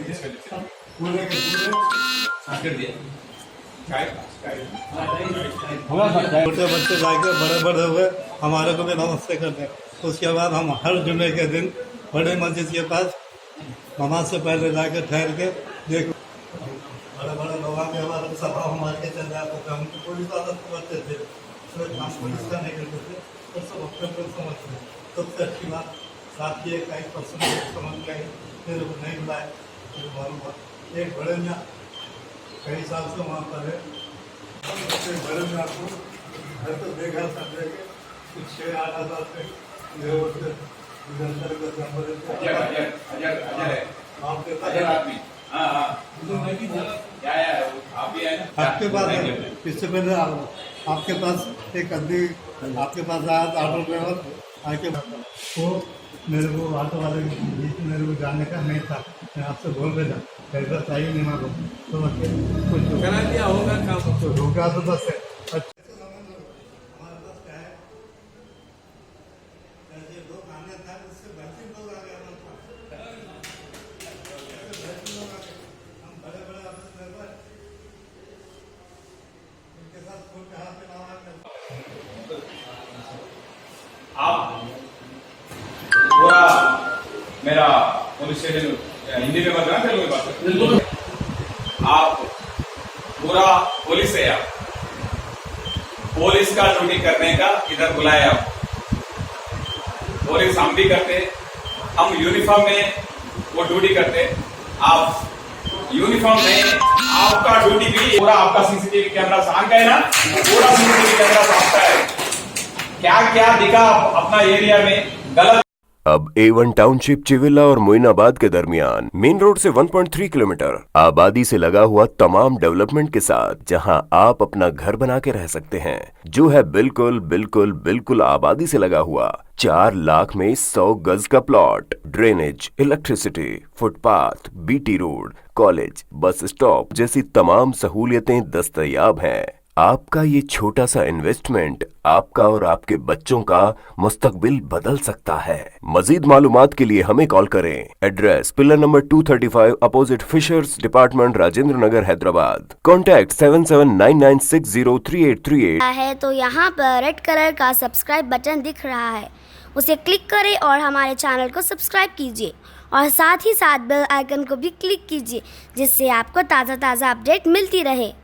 पूरे के पूरे छोटे बच्चे जाके बड़े बड़े हुए हमारे को भी नमस्ते करते हैं। उसके बाद हम हर जुमे के दिन बड़े मस्जिद के पास नमाज से पहले जाके ठहर के देख बड़े बड़े लोग आके हमारे सभा मार के चल जाते थे। हम पुलिस वाला समझते थे, हम पुलिस का नहीं करते थे, तो सब अपने को समझते। सबसे अच्छी बात साथ ही एक 1% समझ गए, फिर नहीं बुलाए, फिर मालूम हुआ एक बड़े में कई साल से वहाँ पर है। बड़े में आपको घर तो देखा समझे के कुछ 6-8 हज़ार से आपके पास इससे पहले आपके पास एक आदमी आपके पास आया था, ऑटो ड्राइवर आके वो मेरे को ऑटो वाले बीच में मेरे को जाने का नहीं था। मैं आपसे बोल रहा था पैसा चाहिए नहीं मारो तो कुछ करा दिया होगा काम तो रुका तो बस है। आप पूरा मेरा पुलिस स्टेशन हिंदी में बात करना तेलुगु में बात करना। आप पूरा पुलिस है, आप पुलिस का ड्यूटी करने का इधर बुलाए। आप पुलिस हम भी करते, हम यूनिफॉर्म में वो ड्यूटी करते। आप यूनिफॉर्म में आपका ड्यूटी भी पूरा आपका सीसीटीवी कैमरा ऑन का है ना, पूरा सीसीटीवी कैमरा ऑन का है। क्या क्या दिखा अपना एरिया में गलत। अब A1 टाउनशिप चिविला और मोइनाबाद के दरमियान मेन रोड से 1.3 किलोमीटर आबादी से लगा हुआ तमाम डेवलपमेंट के साथ जहां आप अपना घर बना के रह सकते हैं, जो है बिल्कुल बिल्कुल बिल्कुल आबादी से लगा हुआ। 4 लाख में 100 गज का plot, drainage, electricity, footpath, BT road, college, bus stop जैसी तमाम सहूलियतें दस्तयाब हैं। आपका ये छोटा सा इन्वेस्टमेंट आपका और आपके बच्चों का मुस्तकबिल बदल सकता है। मजीद मालूमात के लिए हमें कॉल करें। Address pillar number 235 opposite fishers department, Rajendra Nagar, Hyderabad. Contact 7799603838 है तो यहाँ पर रेड कलर का सब्सक्राइब बटन दिख रहा है, उसे क्लिक करें और हमारे चैनल को सब्सक्राइब कीजिए और साथ ही साथ बेल आइकन को भी क्लिक कीजिए, जिससे आपको ताज़ा अपडेट मिलती रहे।